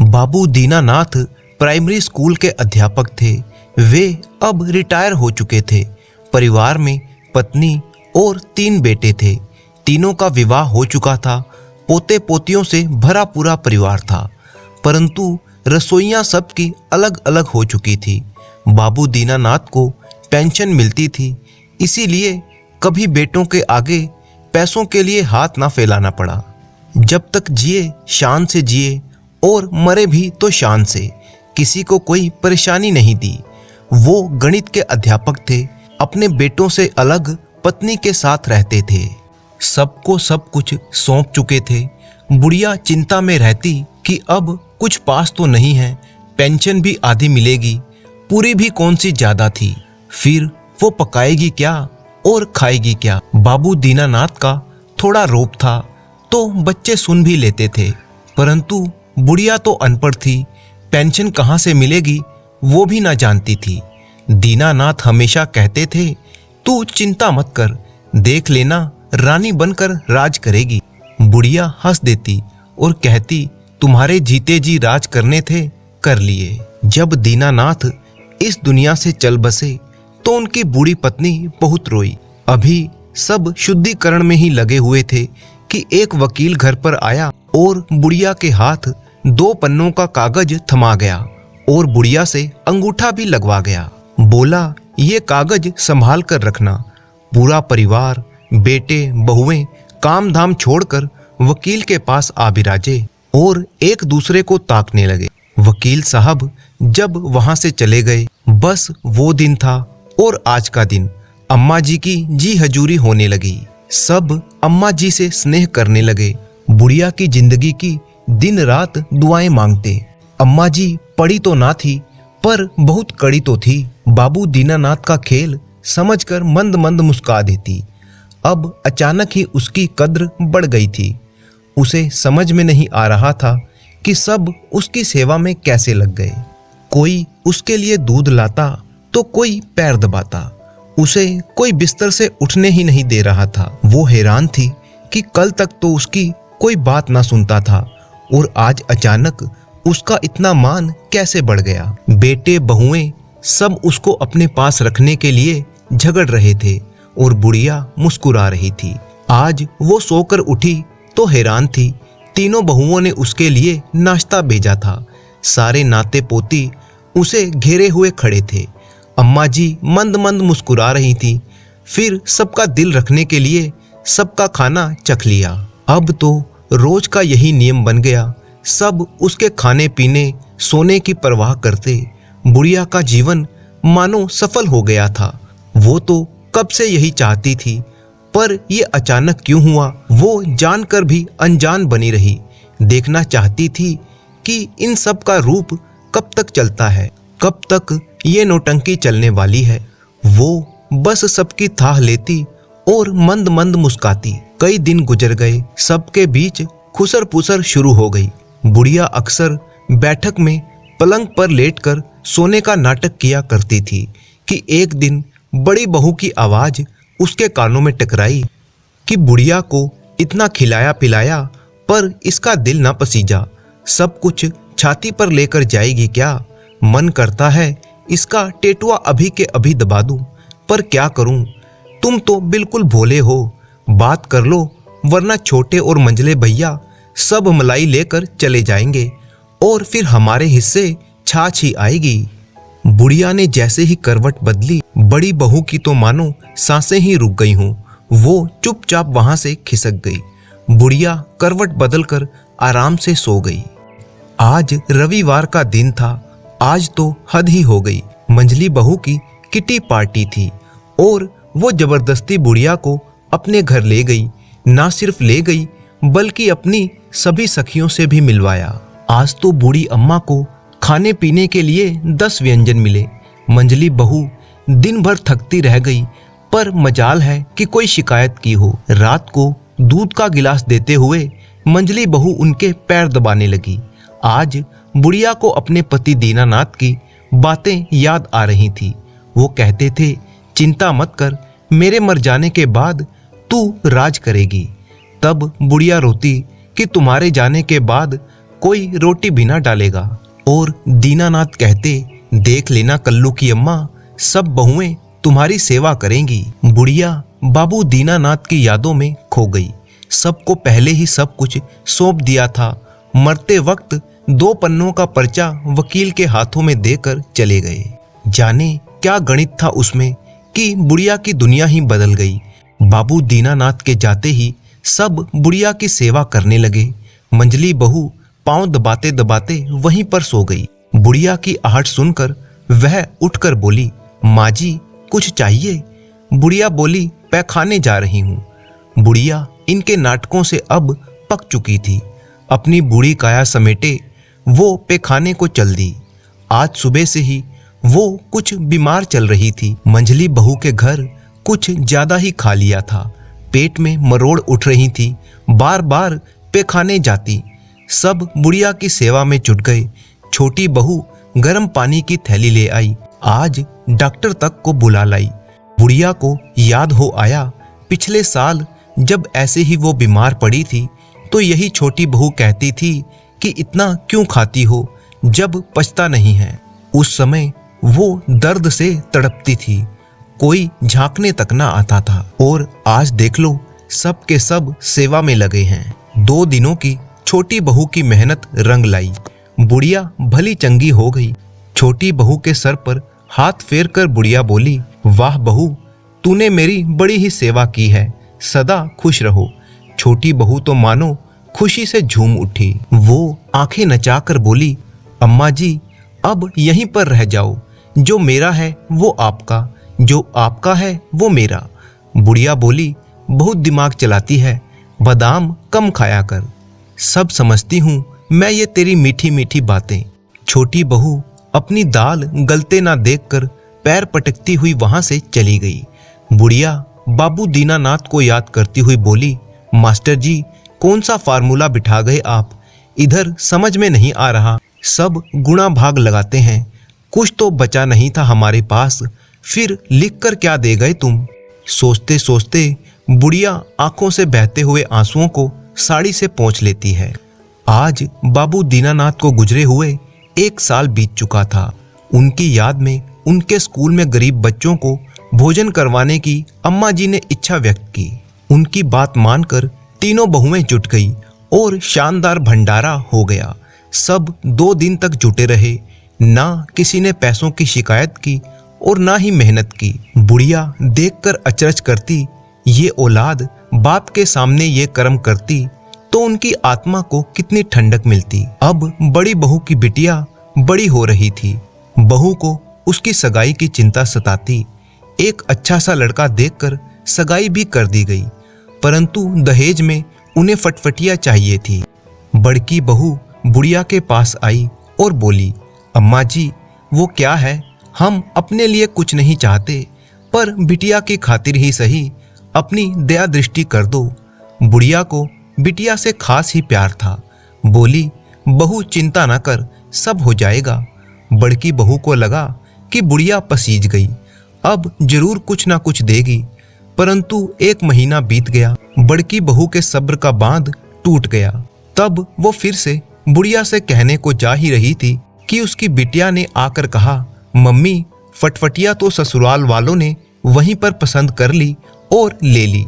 बाबू Dinanath primary school के अध्यापक थे। वे अब रिटायर हो चुके थे। परिवार में पत्नी और 3 बेटे थे। तीनों का विवाह हो चुका था। पोते पोतियों से भरा पूरा परिवार था, परंतु रसोइयां सबकी अलग अलग हो चुकी थी। बाबू दीनानाथ को पेंशन मिलती थी, इसीलिए कभी बेटों के आगे पैसों के लिए हाथ ना फैलाना पड़ा। जब तक जिए शान से जिए और मरे भी तो शान से। किसी को कोई परेशानी नहीं दी। वो गणित के अध्यापक थे। अपने बेटों से अलग पत्नी के साथ रहते थे। सबको सब कुछ सौंप चुके थे। बुढ़िया चिंता में रहती कि अब कुछ पास तो नहीं है, पेंशन भी आधी मिलेगी, पूरी भी कौन सी ज्यादा थी, फिर वो पकाएगी क्या और खाएगी क्या। बाबू दीनानाथ का थोड़ा रोब था तो बच्चे सुन भी लेते थे, परंतु बुढ़िया तो अनपढ़ थी, पेंशन कहाँ से मिलेगी वो भी ना जानती थी। दीनानाथ हमेशा कहते थे, तू चिंता मत कर, देख लेना रानी बनकर राज करेगी। बुढ़िया हंस देती और कहती, तुम्हारे जीते जी राज करने थे, कर लिए। जब दीनानाथ इस दुनिया से चल बसे तो उनकी बूढ़ी पत्नी बहुत रोई। अभी सब शुद्धिकरण में ही लगे हुए थे कि एक वकील घर पर आया और बुढ़िया के हाथ 2 पन्नों का कागज थमा गया और बुढ़िया से अंगूठा भी लगवा गया। बोला, ये कागज संभाल कर रखना। पूरा परिवार, बेटे बहुएं काम धाम छोड़कर वकील के पास आ बिराजे और एक दूसरे को ताकने लगे। वकील साहब जब वहां से चले गए, बस वो दिन था और आज का दिन अम्मा जी की जी हजूरी होने लगी। सब अम्मा जी से स्नेह करने लगे। बुढ़िया की जिंदगी की दिन रात दुआएं मांगते। अम्मा जी पड़ी तो ना थी, पर बहुत कड़ी तो थी। बाबू दीनानाथ का खेल समझकर मंद मंद मुस्कुरा देती। अब अचानक ही उसकी कद्र बढ़ गई थी। उसे समझ में नहीं आ रहा था कि सब उसकी सेवा में कैसे लग गए। कोई उसके लिए दूध लाता तो कोई पैर दबाता। उसे कोई बिस्तर से उठने ही नहीं दे रहा था। वो हैरान थी कि कल तक तो उसकी कोई बात ना सुनता था और आज अचानक उसका इतना मान कैसे बढ़ गया। बेटे बहुएं सब उसको अपने पास रखने के लिए झगड़ रहे थे और बुढ़िया मुस्कुरा रही थी। आज वो सोकर उठी तो हैरान थी। तीनों बहुओं ने उसके लिए नाश्ता भेजा था। सारे नाते पोती उसे घेरे हुए खड़े थे। अम्मा जी मंद मंद मुस्कुरा रही थी। फिर सबका दिल रखने के लिए सबका खाना चख लिया। अब तो रोज का यही नियम बन गया। सब उसके खाने पीने सोने की परवाह करते। बुढ़िया का जीवन मानो सफल हो गया था। वो तो कब से यही चाहती थी, पर ये अचानक क्यों हुआ वो जानकर भी अनजान बनी रही। देखना चाहती थी कि इन सब का रूप कब तक चलता है, कब तक ये नौटंकी चलने वाली है। वो बस सबकी थाह लेती और मंद मंद मुस्काती। कई दिन गुजर गए। सबके बीच खुसर पुसर शुरू हो गई। बुढ़िया अक्सर बैठक में पलंग पर लेटकर सोने का नाटक किया करती थी कि एक दिन बड़ी बहू की आवाज उसके कानों में टकराई कि बुढ़िया को इतना खिलाया पिलाया पर इसका दिल ना पसीजा। सब कुछ छाती पर लेकर जाएगी क्या। मन करता है इसका टेटुआ अभी के अभी दबा दूं, पर क्या करूं। तुम तो बिल्कुल भोले हो, बात कर लो वरना छोटे और मंझले भैया सब मलाई लेकर चले जाएंगे और फिर हमारे हिस्से छाछ ही आएगी। बुढ़िया ने जैसे ही करवट बदली, बड़ी बहू की तो मानो सांसें ही रुक गई हों। वो चुपचाप वहां से खिसक गई। बुढ़िया करवट बदलकर आराम से सो गई। आज रविवार का दिन था। आज तो हद ही हो गई। मंझली बहू की किटी पार्टी थी और वो जबरदस्ती बुढ़िया को अपने घर ले गई। ना सिर्फ ले गई बल्कि अपनी सभी सखियों से भी मिलवाया। आज तो बूढ़ी अम्मा को खाने पीने के लिए 10 व्यंजन मिले। मंझली बहू दिन भर थकती रह गई, पर मजाल है कि कोई शिकायत की हो। रात को दूध का गिलास देते हुए मंझली बहू उनके पैर दबाने लगी। आज बुढ़िया को अपने पति दीनानाथ की बातें याद आ रही थी। वो कहते थे, चिंता मत कर, मेरे मर जाने के बाद तू राज करेगी। तब बुढ़िया रोती कि तुम्हारे जाने के बाद कोई रोटी भी ना डालेगा। और दीनानाथ कहते, देख लेना कल्लू की अम्मा, सब बहुएं तुम्हारी सेवा करेंगी। बुढ़िया बाबू दीनानाथ की यादों में खो गई। सबको पहले ही सब कुछ सौंप दिया था। मरते वक्त 2 पन्नों का पर्चा वकील के हाथों में देकर चले गए। जाने क्या गणित था उसमें कि बुढ़िया की दुनिया ही बदल गई। बाबू दीनानाथ के जाते ही सब बुढ़िया की सेवा करने लगे। मंजली बहू पांव दबाते दबाते वहीं पर सो गई। बुढ़िया की आहट सुनकर वह उठकर बोली, माँ जी कुछ चाहिए? बुढ़िया बोली, पैखाने जा रही हूँ। बुढ़िया इनके नाटकों से अब पक चुकी थी। अपनी बूढ़ी काया समेटे वो पैखाने को चल दी। आज सुबह से ही वो कुछ बीमार चल रही थी। मंजली बहू के घर कुछ ज्यादा ही खा लिया था। पेट में मरोड़ उठ रही थी। बार बार पैखाने जाती। सब बुढ़िया की सेवा में जुट गए। छोटी बहू गर्म पानी की थैली ले आई। आज डॉक्टर तक को बुला लाई। बुढ़िया को याद हो आया, पिछले साल जब ऐसे ही वो बीमार पड़ी थी तो यही छोटी बहू कहती थी कि इतना क्यों खाती हो जब पचता नहीं है। उस समय वो दर्द से तड़पती थी, कोई झांकने तक ना आता था। और आज देख लो, सब के सब सेवा में लगे हैं। 2 दिनों की छोटी बहू की मेहनत रंग लाई। बुढ़िया भली चंगी हो गई। छोटी बहू के सर पर हाथ फेर कर बुढ़िया बोली, वाह बहू, तूने मेरी बड़ी ही सेवा की है, सदा खुश रहो। छोटी बहू तो मानो खुशी से झूम उठी। वो आंखें नचाकर बोली, अम्मा जी अब यहीं पर रह जाओ। जो मेरा है वो आपका, जो आपका है वो मेरा। बुढ़िया बोली, बहुत दिमाग चलाती है, बादाम कम खाया कर। सब समझती हूँ मैं ये तेरी मीठी मीठी बातें। छोटी बहू अपनी दाल गलते ना देखकर पैर पटकती हुई वहां से चली गई। बुढ़िया बाबू दीनानाथ को याद करती हुई बोली, मास्टर जी कौन सा फार्मूला बिठा गए आप? इधर समझ में नहीं आ रहा। सब गुणा भाग लगाते हैं, कुछ तो बचा नहीं था हमारे पास, फिर लिख कर क्या दे गए तुम? सोचते सोचते बुढ़िया आंखों से बहते हुए आंसुओं को साड़ी से पोंछ लेती है। आज बाबू दीनानाथ को गुजरे हुए 1 साल बीत चुका था। उनकी याद में उनके स्कूल में गरीब बच्चों को भोजन करवाने की अम्मा जी ने इच्छा व्यक्त की। उनकी बात मानकर तीनों बहुएं जुट गई और शानदार भंडारा हो गया। सब 2 दिन तक जुटे रहे। ना किसी ने पैसों की शिकायत की और ना ही मेहनत की। बुढ़िया देखकर अचरज करती, ये औलाद बाप के सामने ये कर्म करती तो उनकी आत्मा को कितनी ठंडक मिलती। अब बड़ी बहू की बिटिया बड़ी हो रही थी। बहू को उसकी सगाई की चिंता सताती। एक अच्छा सा लड़का देखकर सगाई भी कर दी गई, परंतु दहेज में उन्हें फटफटिया चाहिए थी। बड़की बहू बुढ़िया के पास आई और बोली, अम्मा जी वो क्या है, हम अपने लिए कुछ नहीं चाहते, पर बिटिया की खातिर ही सही अपनी दया दृष्टि कर दो। बुढ़िया को बिटिया से खास ही प्यार था। बोली, बहू चिंता ना कर, सब हो जाएगा। बड़की बहू को लगा कि बुढ़िया पसीज गई, अब जरूर कुछ ना कुछ देगी। परंतु 1 महीना बीत गया। बड़की बहू के सब्र का बांध टूट गया। तब वो फिर से बुढ़िया से कहने को जा ही रही थी कि उसकी बिटिया ने आकर कहा, मम्मी फटफटिया तो ससुराल वालों ने वहीं पर पसंद कर ली और ले ली।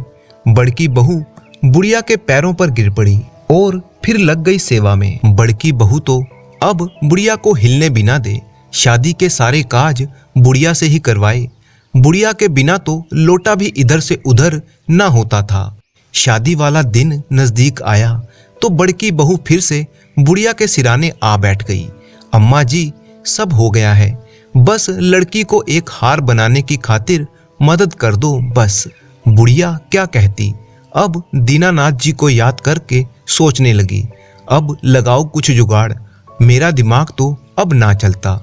बड़की बहू बुढ़िया के पैरों पर गिर पड़ी और फिर लग गई सेवा में। बड़की बहू तो अब बुढ़िया को हिलने भी ना दे। शादी के सारे काज बुढ़िया से ही करवाए। बुढ़िया के बिना तो लोटा भी इधर से उधर ना होता था। शादी वाला दिन नजदीक आया तो बड़की बहू फिर से बुढ़िया के सिराने आ बैठ गई। अम्मा जी सब हो गया है, बस लड़की को एक हार बनाने की खातिर मदद कर दो बस। बुढ़िया क्या कहती। अब दीनानाथ जी को याद करके सोचने लगी, अब लगाओ कुछ जुगाड़, मेरा दिमाग तो अब ना चलता।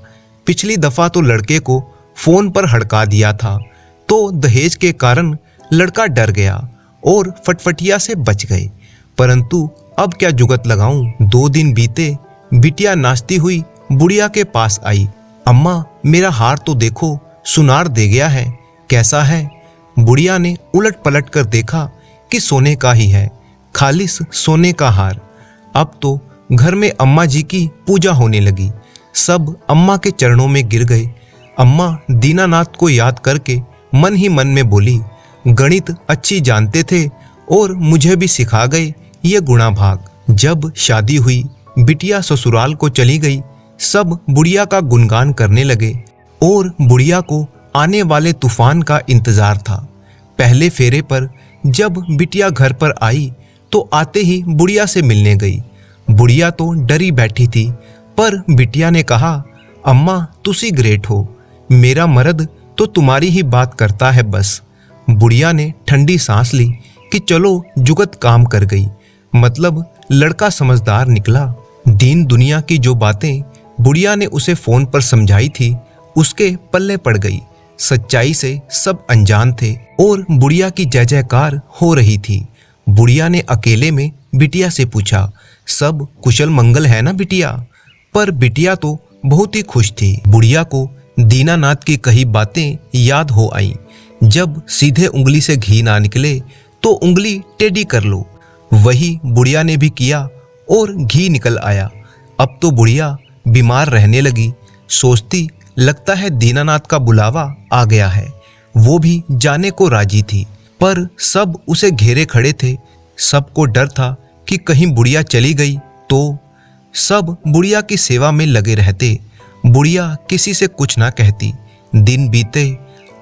पिछली दफा तो लड़के को फोन पर हड़का दिया था तो दहेज के कारण लड़का डर गया और फटफटिया से बच गए, परंतु अब क्या जुगत लगाऊं। 2 दिन बीते। बिटिया नाचती हुई बुढ़िया के पास आई। अम्मा मेरा हार तो देखो, सुनार दे गया है, कैसा है? बुढ़िया ने उलट पलट कर देखा कि सोने का ही है, खालिस सोने का हार। अब तो घर में अम्मा जी की पूजा होने लगी। सब अम्मा के चरणों में गिर गए। अम्मा दीनानाथ को याद करके मन ही मन में बोली, गणित अच्छी जानते थे और मुझे भी सिखा गए ये गुणा भाग। जब शादी हुई, बिटिया ससुराल को चली गई, सब बुढ़िया का गुणगान करने लगे और बुढ़िया को आने वाले तूफान का इंतजार था। पहले फेरे पर जब बिटिया घर पर आई तो आते ही बुढ़िया से मिलने गई। बुढ़िया तो डरी बैठी थी, पर बिटिया ने कहा, अम्मा तुसी ग्रेट हो, मेरा मर्द तो तुम्हारी ही बात करता है बस। बुढ़िया ने ठंडी सांस ली कि चलो जुगत काम कर गई, मतलब लड़का समझदार निकला। दीन दुनिया की जो बातें बुढ़िया ने उसे फोन पर समझाई थी उसके पल्ले पड़ गई। सच्चाई से सब अनजान थे और बुढ़िया की जय जयकार हो रही थी। बुढ़िया ने अकेले में बिटिया से पूछा, सब कुशल मंगल है ना बिटिया? पर बिटिया तो बहुत ही खुश थी। बुढ़िया को दीनानाथ की कही बातें याद हो आई। जब सीधे उंगली से घी ना निकले तो उंगली टेढ़ी कर लो, वही बुढ़िया ने भी किया और घी निकल आया। अब तो बुढ़िया बीमार रहने लगी। सोचती, लगता है दीनानाथ का बुलावा आ गया है। वो भी जाने को राजी थी, पर सब उसे घेरे खड़े थे। सबको डर था कि कहीं बुढ़िया चली गई तो। सब बुढ़िया की सेवा में लगे रहते। बुढ़िया किसी से कुछ ना कहती। दिन बीते,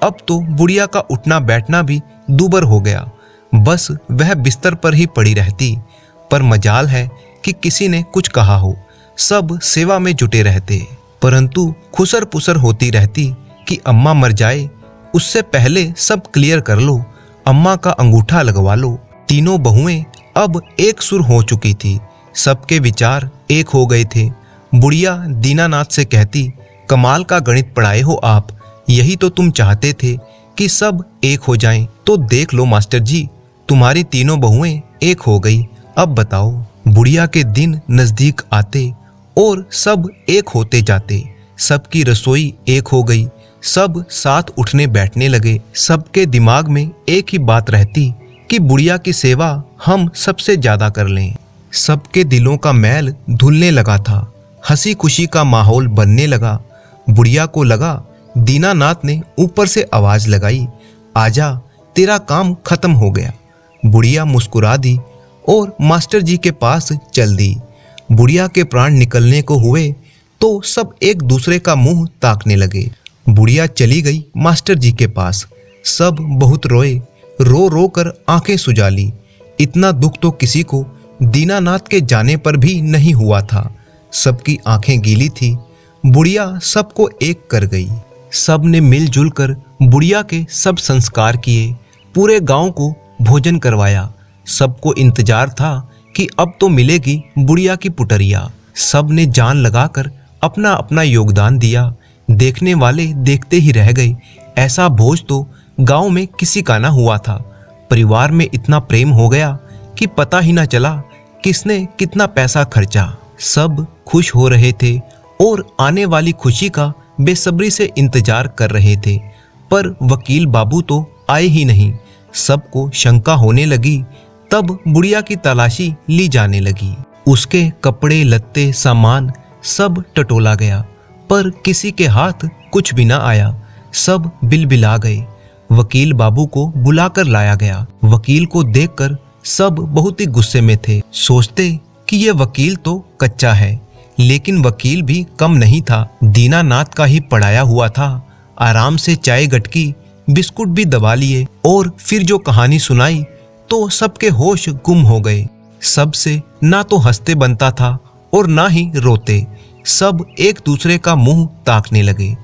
अब तो बुढ़िया का उठना बैठना भी दूबर हो गया। बस वह बिस्तर पर ही पड़ी रहती। पर मजाल है कि किसी ने कुछ कहा हो। सब सेवा में जुटे रहते, परंतु खुसर पुसर होती रहती कि अम्मा मर जाए उससे पहले सब क्लियर कर लो, अम्मा का अंगूठा लगवा लो। तीनों बहुएं अब एक सुर हो चुकी थी। सबके विचार एक हो गए थे। बुढ़िया दीनानाथ से कहती, कमाल का गणित पढ़ाए हो आप, यही तो तुम चाहते थे कि सब एक हो जाएं। तो देख लो मास्टर जी, तुम्हारी तीनों बहुएं एक हो गई। अब बताओ। बुढ़िया के दिन नजदीक आते और सब एक होते जाते। सबकी रसोई एक हो गई। सब साथ उठने बैठने लगे। सबके दिमाग में एक ही बात रहती कि बुढ़िया की सेवा हम सबसे ज्यादा कर लें। सबके दिलों का मैल धुलने लगा था। हंसी खुशी का माहौल बनने लगा। बुढ़िया को लगा दीनानाथ ने ऊपर से आवाज लगाई, आजा, तेरा काम खत्म हो गया। बुढ़िया मुस्कुरा दी और मास्टर जी के पास चल दी। बुढ़िया के प्राण निकलने को हुए तो सब एक दूसरे का मुंह ताकने लगे। बुढ़िया चली गई मास्टर जी के पास। सब बहुत रोए, रो रो कर आंखें सुजा ली। इतना दुख तो किसी को दीनानाथ के जाने पर भी नहीं हुआ था। सबकी आंखें गीली थी। बुढ़िया सबको एक कर गई। सब ने मिलजुल कर बुढ़िया के सब संस्कार किए। पूरे गांव को भोजन करवाया। सबको इंतजार था कि अब तो मिलेगी बुढ़िया की पुटरिया। सब ने जान लगाकर अपना अपना योगदान दिया। देखने वाले देखते ही रह गए। ऐसा भोज तो गांव में किसी का ना हुआ था। परिवार में इतना प्रेम हो गया कि पता ही ना चला किसने कितना पैसा खर्चा। सब खुश हो रहे थे और आने वाली खुशी का बेसब्री से इंतजार कर रहे थे, पर वकील बाबू तो आए ही नहीं। सबको शंका होने लगी। तब बुढ़िया की तलाशी ली जाने लगी। उसके कपड़े लत्ते सामान सब टटोला गया, पर किसी के हाथ कुछ भी ना आया। सब बिलबिला गए। वकील बाबू को बुलाकर लाया गया। वकील को देखकर सब बहुत ही गुस्से में थे। सोचते कि ये वकील तो कच्चा है, लेकिन वकील भी कम नहीं था। दीनानाथ का ही पढ़ाया हुआ था। आराम से चाय गटकी बिस्कुट भी दबा लिए और फिर जो कहानी सुनाई तो सबके होश गुम हो गए। सबसे ना तो हंसते बनता था और ना ही रोते। सब एक दूसरे का मुंह ताकने लगे।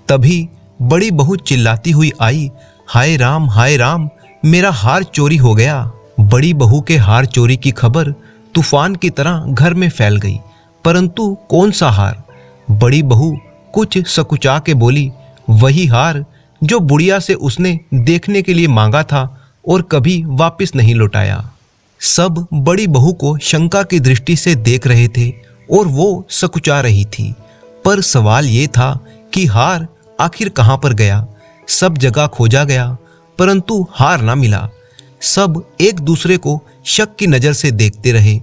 तभी बड़ी बहू चिल्लाती हुई आई, हाय राम, मेरा हार चोरी हो गया। बड़ी बहू के हार चोरी की खबर तूफान की तरह घर में फैल गई, परंतु कौन सा हार? बड़ी बहू कुछ सकुचा के बोली, वही हार जो बुढ़िया से उसने देखने के लिए मांगा था और कभी वापस नहीं लौटाया। सब बड़ी बहू को शंका की दृष्टि से देख रहे थे और वो सकुचा रही थी, पर सवाल ये था कि हार आखिर कहाँ पर गया। सब जगह खोजा गया, परंतु हार ना मिला। सब एक दूसरे को शक की नजर से देखते रहे।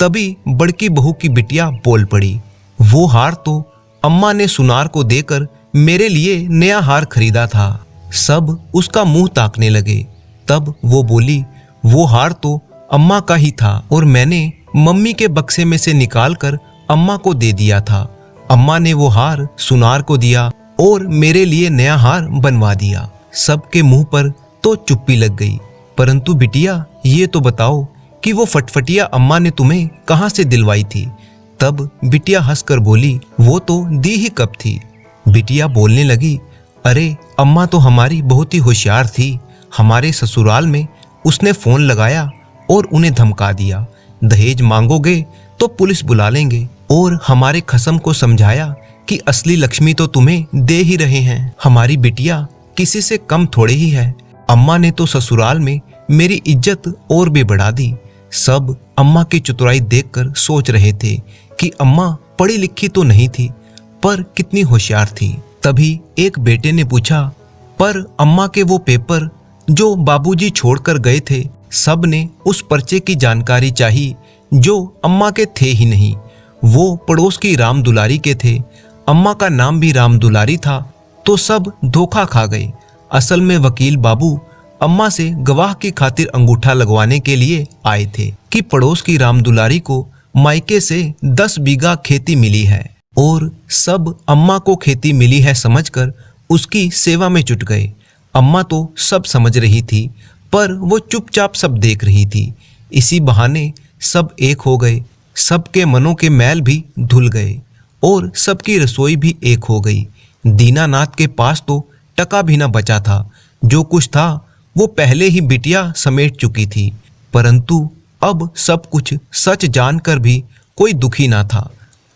तभी बड़की बहू की बिटिया बोल पड़ी, वो हार तो अम्मा ने सुनार को देकर मेरे लिए नया हार खरीदा था। सब उसका मुंह ताकने लगे। तब वो बोली, वो हार तो अम्मा का ही था और मैंने मम्मी के बक्से में से निकालकर अम्मा को दे दिया था। अम्मा ने वो हार सुनार को दिया और मेरे लिए नया हार बनवा दिया। सबके मुंह पर तो चुप्पी लग गई। परंतु बिटिया, ये तो बताओ कि वो फटफटिया अम्मा ने तुम्हें कहाँ से दिलवाई थी? तब बिटिया हंसकर बोली, वो तो दी ही कब थी। बिटिया बोलने लगी, अरे अम्मा तो हमारी बहुत ही होशियार थी। हमारे ससुराल में उसने फोन लगाया और उन्हें धमका दिया, दहेज मांगोगे तो पुलिस बुला लेंगे, और हमारे खसम को समझाया कि असली लक्ष्मी तो तुम्हें दे ही रहे हैं। हमारी बिटिया किसी से कम थोड़े ही है। अम्मा ने तो ससुराल में मेरी इज्जत और भी बढ़ा दी। सब अम्मा की चतुराई देखकर सोच रहे थे कि अम्मा पढ़ी लिखी तो नहीं थी, पर कितनी होशियार थी। तभी एक बेटे ने पूछा, पर अम्मा के वो पेपर जो बाबूजी छोड़कर गए थे, सब ने उस पर्चे की जानकारी चाहिए जो अम्मा के थे ही नहीं। वो पड़ोस की राम दुलारी के थे। अम्मा का नाम भी राम दुलारी था, तो सब धोखा खा गए। असल में वकील बाबू अम्मा से गवाह की खातिर अंगूठा लगवाने के लिए आए थे कि पड़ोस की राम दुलारी को मायके से 10 बीघा खेती मिली है, और सब अम्मा को खेती मिली है समझकर उसकी सेवा में जुट गए। अम्मा तो सब समझ रही थी, पर वो चुपचाप सब देख रही थी। इसी बहाने सब एक हो गए। सबके मनों के मैल भी धुल गए और सबकी रसोई भी एक हो गई। दीनानाथ के पास तो टका भी न बचा था। जो कुछ था वो पहले ही बिटिया समेट चुकी थी। परंतु अब सब कुछ सच जानकर भी कोई दुखी ना था।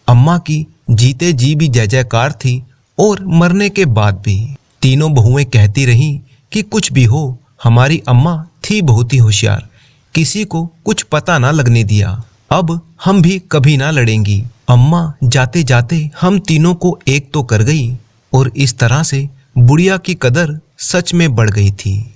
अम्मा की जीते जी भी जय जयकार थी और मरने के बाद भी। तीनों बहुएं कहती रहीं कि कुछ भी हो, हमारी अम्मा थी बहुत ही होशियार, किसी को कुछ पता ना लगने दिया। अब हम भी कभी ना लड़ेंगी। अम्मा जाते जाते हम तीनों को एक तो कर गई, और इस तरह से बुढ़िया की कदर सच में बढ़ गई थी।